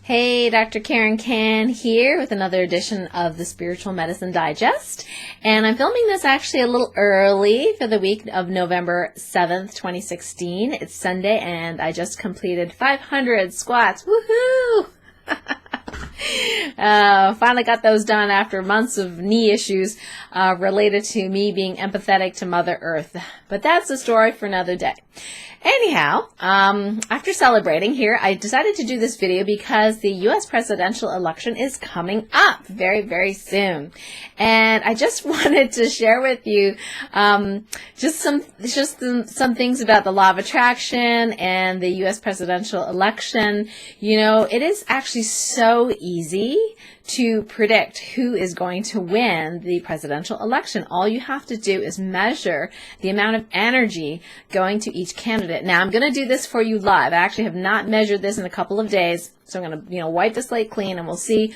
Hey, Dr. Karen Can here with another edition of the Spiritual Medicine Digest. And I'm filming this actually a little early for the week of November 7th, 2016. It's Sunday and I just completed 500 squats. Woohoo! Finally got those done after months of knee issues related to me being empathetic to Mother Earth. But that's a story for another day. Anyhow, after celebrating here, I decided to do this video because the U.S. presidential election is coming up very, very soon. And I just wanted to share with you just some things about the law of attraction and the U.S. presidential election. You know, it is actually so easy to predict who is going to win the presidential election. All you have to do is measure the amount of energy going to each candidate. Now, I'm going to do this for you live. I actually have not measured this in a couple of days, so I'm going to, wipe the slate clean, and we'll see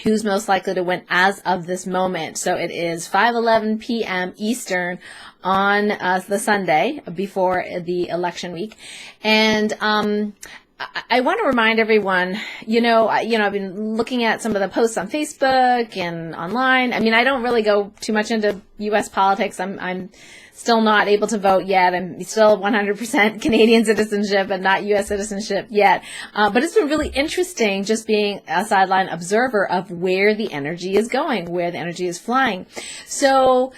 who's most likely to win as of this moment. So it is 5:11 p.m. Eastern on the Sunday before the election week, and I want to remind everyone, I've been looking at some of the posts on Facebook and online. I mean, I don't really go too much into U.S. politics. I'm still not able to vote yet. I'm still 100% Canadian citizenship and not U.S. citizenship yet. But it's been really interesting just being a sideline observer of where the energy is going, where the energy is flying. So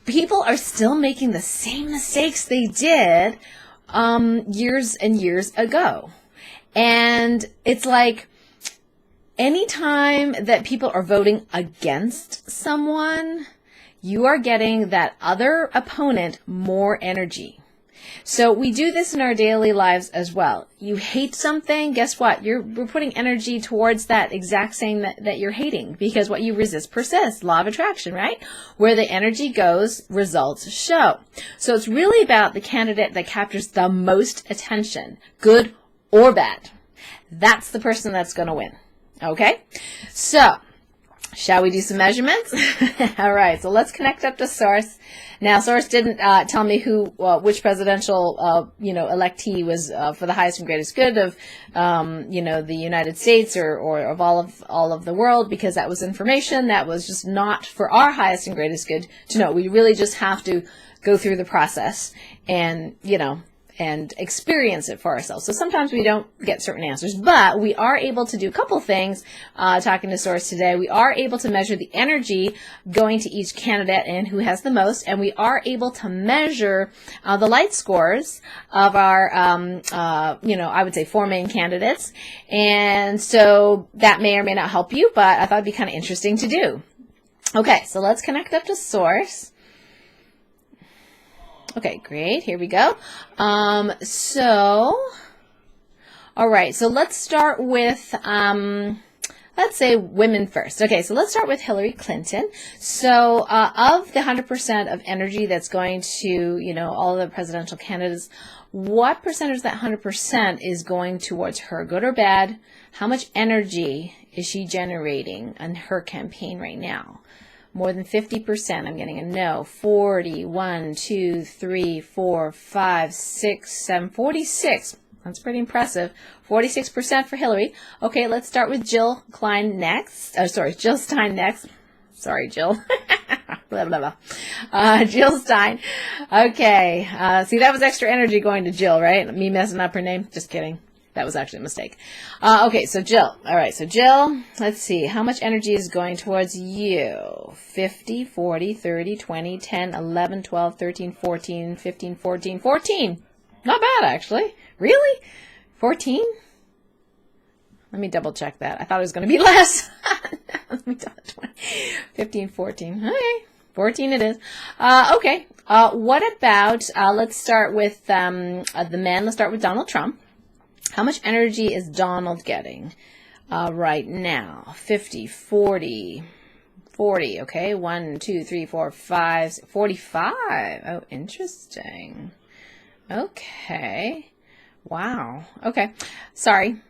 people are still making the same mistakes they did years and years ago. And it's like anytime that people are voting against someone, you are getting that other opponent more energy. So we do this in our daily lives as well. You hate something, guess what? We're putting energy towards that exact thing that you're hating, because what you resist persists. Law of attraction, right? Where the energy goes, results show. So it's really about the candidate that captures the most attention, good or bad. That's the person that's going to win. Okay? So, shall we do some measurements? All right, so let's connect up to Source. Now, Source didn't tell me which presidential, electee was for the highest and greatest good of, the United States or of all of the world, because that was information that was just not for our highest and greatest good to know. We really just have to go through the process and, and experience it for ourselves. So sometimes we don't get certain answers, but we are able to do a couple things, talking to Source today. We are able to measure the energy going to each candidate and who has the most, and we are able to measure the light scores of our, I would say 4 main candidates. And so that may or may not help you, but I thought it'd be kind of interesting to do. Okay, so let's connect up to Source. Okay, great. Here we go. All right. So let's start with, let's say women first. Okay, so let's start with Hillary Clinton. So of the 100% of energy that's going to, all of the presidential candidates, what percentage of that 100% is going towards her, good or bad? How much energy is she generating on her campaign right now? More than 50%. I'm getting a no. 40, 1, 2, 3, 4, 5, 6, 7, 46. That's pretty impressive. 46% for Hillary. Okay, let's start with Jill Stein next. Jill Jill. Blah, blah, blah. Jill Stein. Okay. See, that was extra energy going to Jill, right? Me messing up her name? Just kidding. That was actually a mistake. Okay, so Jill. All right, so Jill, let's see. How much energy is going towards you? 50, 40, 30, 20, 10, 11, 12, 13, 14, 15, 14, 14. Not bad, actually. Really? 14? Let me double check that. I thought it was going to be less. Let me double check. 15, 14. Okay, 14 it is. Okay, what about, let's start with the men. Let's start with Donald Trump. How much energy is Donald getting right now? 50, 40, 40, okay? 1, 2, 3, 4, 5, 45. Oh, interesting. Okay. Wow. Okay. Sorry.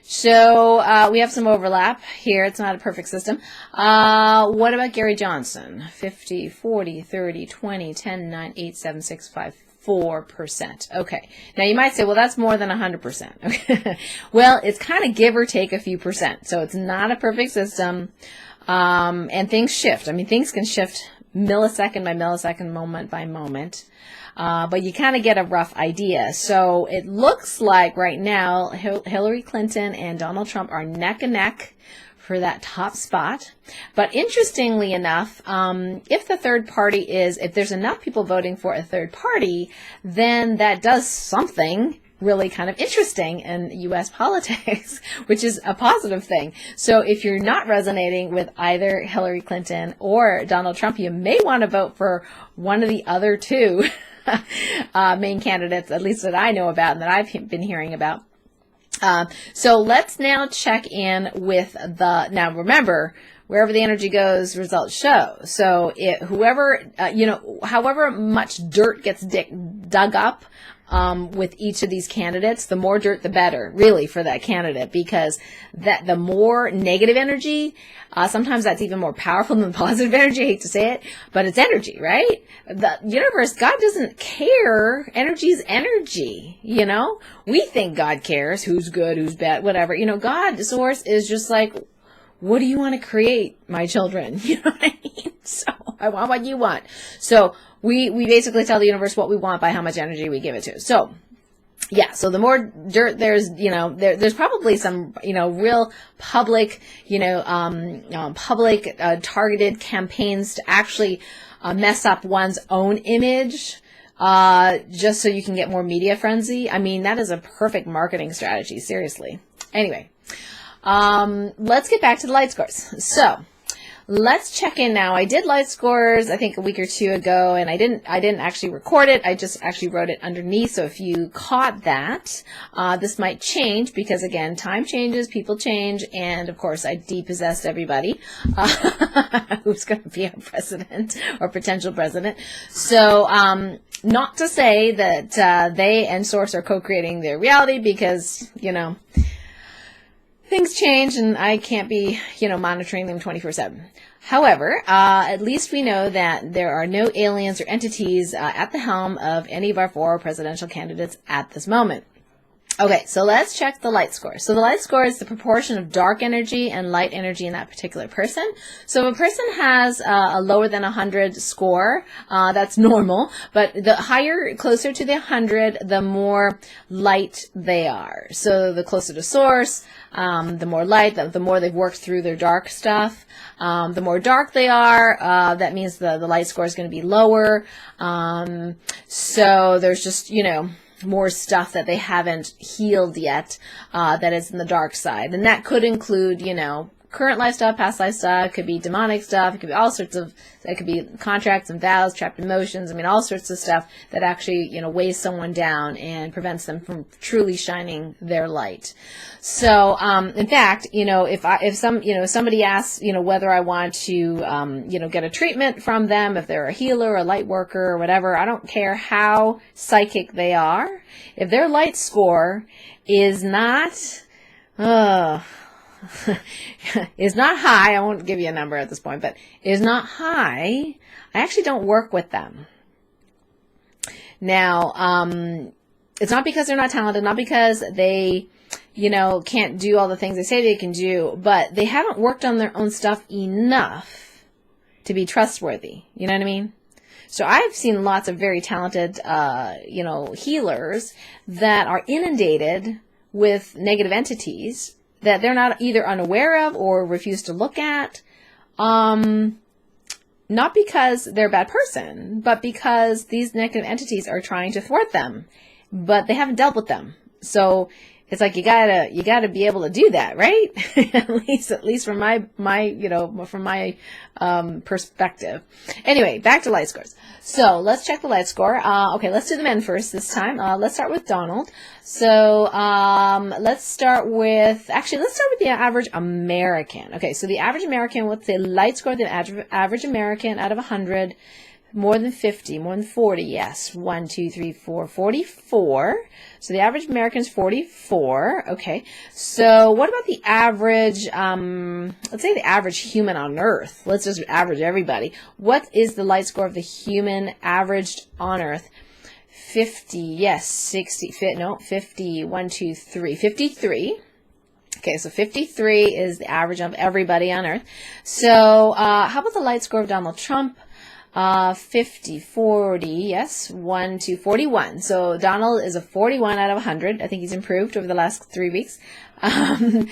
So we have some overlap here. It's not a perfect system. What about Gary Johnson? 50, 40, 30, 20, 10, 9, 8, 7, 6, 5, 4%. Okay. Now you might say, well, that's more than 100%. Okay. Well, it's kind of give or take a few percent. So it's not a perfect system. And things shift. I mean, things can shift millisecond by millisecond, moment by moment. But you kind of get a rough idea. So it looks like right now, Hillary Clinton and Donald Trump are neck and neck for that top spot. But interestingly enough, if the third party if there's enough people voting for a third party, then that does something really kind of interesting in U.S. politics, which is a positive thing. So if you're not resonating with either Hillary Clinton or Donald Trump, you may want to vote for one of the other two main candidates, at least that I know about and that I've been hearing about. So let's now check in with now remember, wherever the energy goes, results show. So however much dirt gets dug up, with each of these candidates, the more dirt, the better, really, for that candidate, because the more negative energy, sometimes that's even more powerful than the positive energy. I hate to say it, but it's energy, right? The universe, God doesn't care. Energy's energy, We think God cares who's good, who's bad, whatever. God, the source, is just like, what do you want to create, my children? You know what I mean? So I want what you want. So we basically tell the universe what we want by how much energy we give it to. So yeah, so the more dirt there's, there's probably some, real public, targeted campaigns to actually mess up one's own image, just so you can get more media frenzy. I mean, that is a perfect marketing strategy, seriously. Anyway, let's get back to the light scores. So let's check in now. I did light scores, I think a week or two ago, and I didn't actually record it. I just actually wrote it underneath. So if you caught that, this might change because, again, time changes, people change, and of course I depossessed everybody who's going to be our president or potential president. So not to say that they and Source are co-creating their reality, because things change and I can't be, monitoring them 24/7. However, at least we know that there are no aliens or entities at the helm of any of our 4 presidential candidates at this moment. Okay, so let's check the light score. So the light score is the proportion of dark energy and light energy in that particular person. So if a person has a lower than 100 score, that's normal, but the higher, closer to the 100, the more light they are. So the closer to source, the more light, the more they've worked through their dark stuff. The more dark they are, that means the light score is going to be lower. So there's just, more stuff that they haven't healed yet, that is in the dark side. And that could include, current life stuff, past life stuff. It could be demonic stuff. It could be all sorts of, it could be contracts and vows, trapped emotions. I mean, all sorts of stuff that actually, weighs someone down and prevents them from truly shining their light. So, in fact, if somebody asks, whether I want to, get a treatment from them, if they're a healer, a light worker, or whatever, I don't care how psychic they are. If their light score is not, is not high, I won't give you a number at this point, but is not high, I actually don't work with them. Now, it's not because they're not talented, not because they, can't do all the things they say they can do, but they haven't worked on their own stuff enough to be trustworthy. You know what I mean? So I've seen lots of very talented, healers that are inundated with negative entities that they're not either unaware of or refuse to look at, not because they're a bad person, but because these negative entities are trying to thwart them, but they haven't dealt with them. So it's like you gotta be able to do that, right? at least from my perspective. Anyway, back to light scores. So let's check the light score. Okay, let's do the men first this time. Let's start with Donald. So let's start with the average American. Okay, so the average American, what's the light score of the average American out of 100? More than 50, more than 40, yes. 1, 2, 3, 4, 44. So the average American is 44. Okay. So what about the average, let's say the average human on Earth. Let's just average everybody. What is the light score of the human averaged on Earth? 50, yes, 60, no, 50, 1, 2, 3, 53. Okay, so 53 is the average of everybody on Earth. So how about the light score of Donald Trump? 50, 40, yes, 1 to 41. So Donald is a 41 out of 100. I think he's improved over the last 3 weeks. And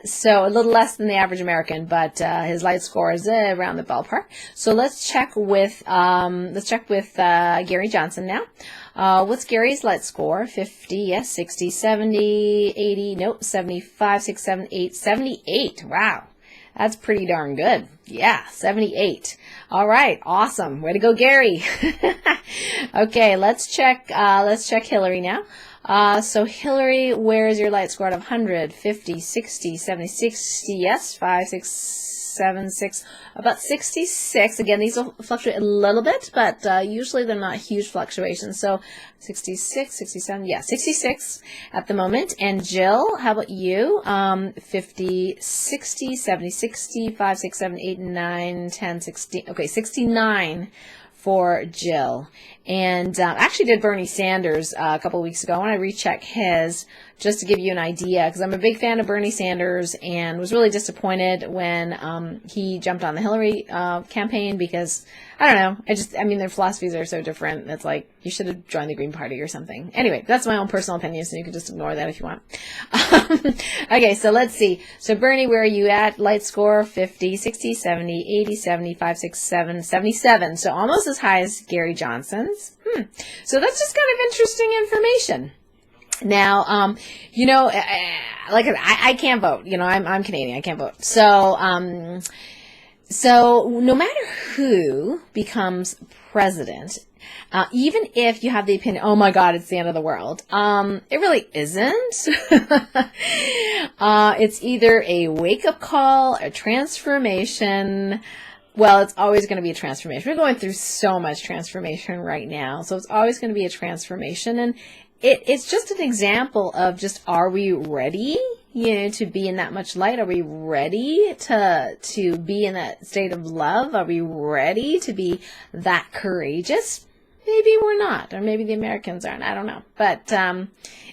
so a little less than the average American, but his light score is around the ballpark. So let's check with Gary Johnson now. What's Gary's light score? 50, yes, 60, 70, 80, nope, 75, 6, 7, 8, 78. Wow. That's pretty darn good. Yeah, 78. All right, awesome. Way to go, Gary. Okay, let's check Hillary now. So Hillary, where's your light score out of 100? 50, 60, 70, 60, yes, 5, 6, 7, 6, about 66. Again, these will fluctuate a little bit, but usually they're not huge fluctuations. So 66, 67, yeah, 66 at the moment. And Jill, how about you? 50, 60, 70, 60, 5, 6, 7, 8, 9, 10, 16. Okay, 69 for Jill. And I actually did Bernie Sanders a couple of weeks ago. I want to recheck his just to give you an idea, because I'm a big fan of Bernie Sanders and was really disappointed when he jumped on the Hillary campaign, because I don't know, I mean, their philosophies are so different. It's like you should have joined the Green Party or something. Anyway, that's my own personal opinion, so you can just ignore that if you want. Okay, so let's see. So Bernie, where are you at? Light score 50, 60, 70, 80, 75, 6, 7, 77. So almost as high as Gary Johnson's. So that's just kind of interesting information. Now, you know, like I can't vote. You know, I'm Canadian. I can't vote. So, so no matter who becomes president, even if you have the opinion, oh my God, it's the end of the world, it really isn't. It's either a wake-up call, a transformation. Well, it's always going to be a transformation. We're going through so much transformation right now, so it's always going to be a transformation, and it's just an example of just, are we ready, you know, to be in that much light? Are we ready to be in that state of love? Are we ready to be that courageous? Maybe we're not, or maybe the Americans aren't. I don't know, but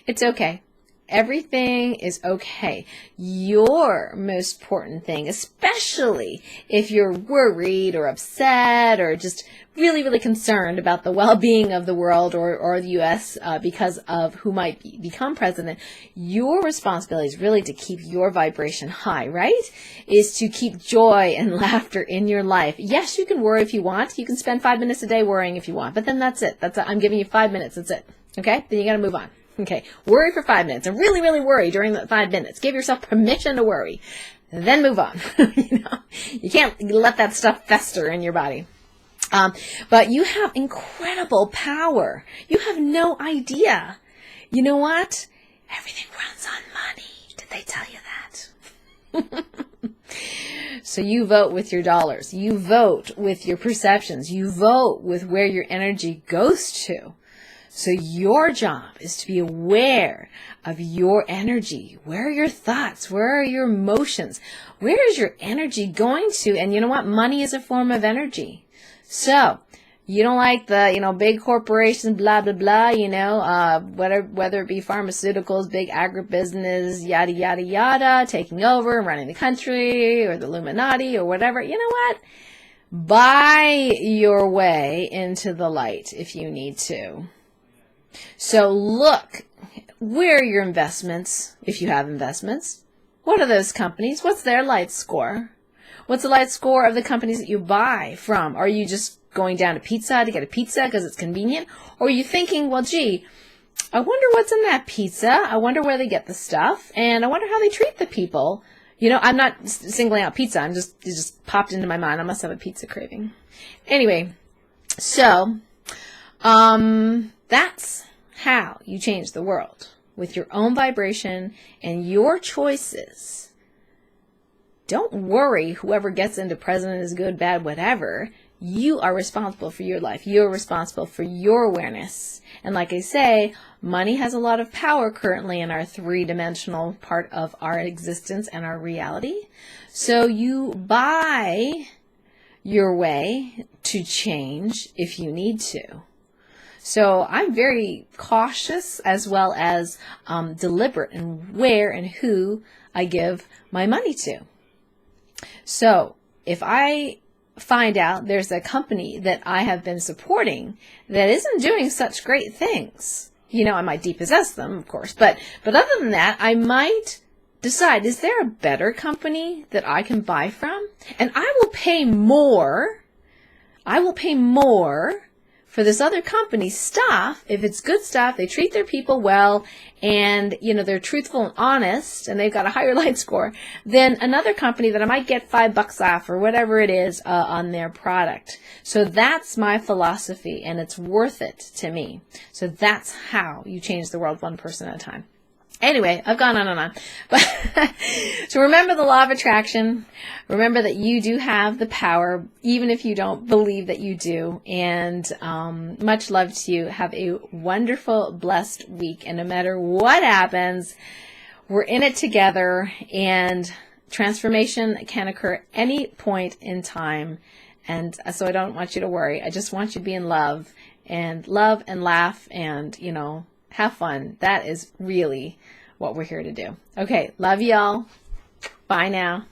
it's okay. Everything is okay. Your most important thing, especially if you're worried or upset or just really, really concerned about the well-being of the world or the U.S. Because of who might become president, your responsibility is really to keep your vibration high, right? Is to keep joy and laughter in your life. Yes, you can worry if you want. You can spend 5 minutes a day worrying if you want, but then that's it. I'm giving you 5 minutes. That's it. Okay? Then you got to move on. Okay, worry for 5 minutes and really, really worry during that 5 minutes. Give yourself permission to worry. Then move on. You know, you can't let that stuff fester in your body. But you have incredible power. You have no idea. You know what? Everything runs on money. Did they tell you that? So you vote with your dollars. You vote with your perceptions. You vote with where your energy goes to. So your job is to be aware of your energy. Where are your thoughts? Where are your emotions? Where is your energy going to? And you know what? Money is a form of energy. So you don't like the, you know, big corporations, blah, blah, blah, you know, whether it be pharmaceuticals, big agribusiness, yada, yada, yada, taking over and running the country, or the Illuminati or whatever. You know what? Buy your way into the light if you need to. So look, where are your investments, if you have investments? What are those companies? What's their light score? What's the light score of the companies that you buy from? Are you just going down to pizza to get a pizza because it's convenient? Or are you thinking, well, gee, I wonder what's in that pizza. I wonder where they get the stuff. And I wonder how they treat the people. You know, I'm not singling out pizza. It just popped into my mind. I must have a pizza craving. Anyway, so that's how you change the world, with your own vibration and your choices. Don't worry whoever gets into president is good, bad, whatever. You are responsible for your life. You're responsible for your awareness. And like I say, money has a lot of power currently in our three-dimensional part of our existence and our reality. So you buy your way to change if you need to. So I'm very cautious as well as deliberate in where and who I give my money to. So if I find out there's a company that I have been supporting that isn't doing such great things, I might depossess them, of course. But other than that, I might decide, is there a better company that I can buy from? And I will pay more. For this other company's stuff, if it's good stuff, they treat their people well, and they're truthful and honest, and they've got a higher light score than another company that I might get $5 off or whatever it is on their product. So that's my philosophy, and it's worth it to me. So that's how you change the world, one person at a time. Anyway, I've gone on and on. But so remember the law of attraction. Remember that you do have the power, even if you don't believe that you do. And much love to you. Have a wonderful, blessed week. And no matter what happens, we're in it together. And transformation can occur any point in time. And so I don't want you to worry. I just want you to be in love and laugh and, have fun. That is really what we're here to do. Okay, love y'all. Bye now.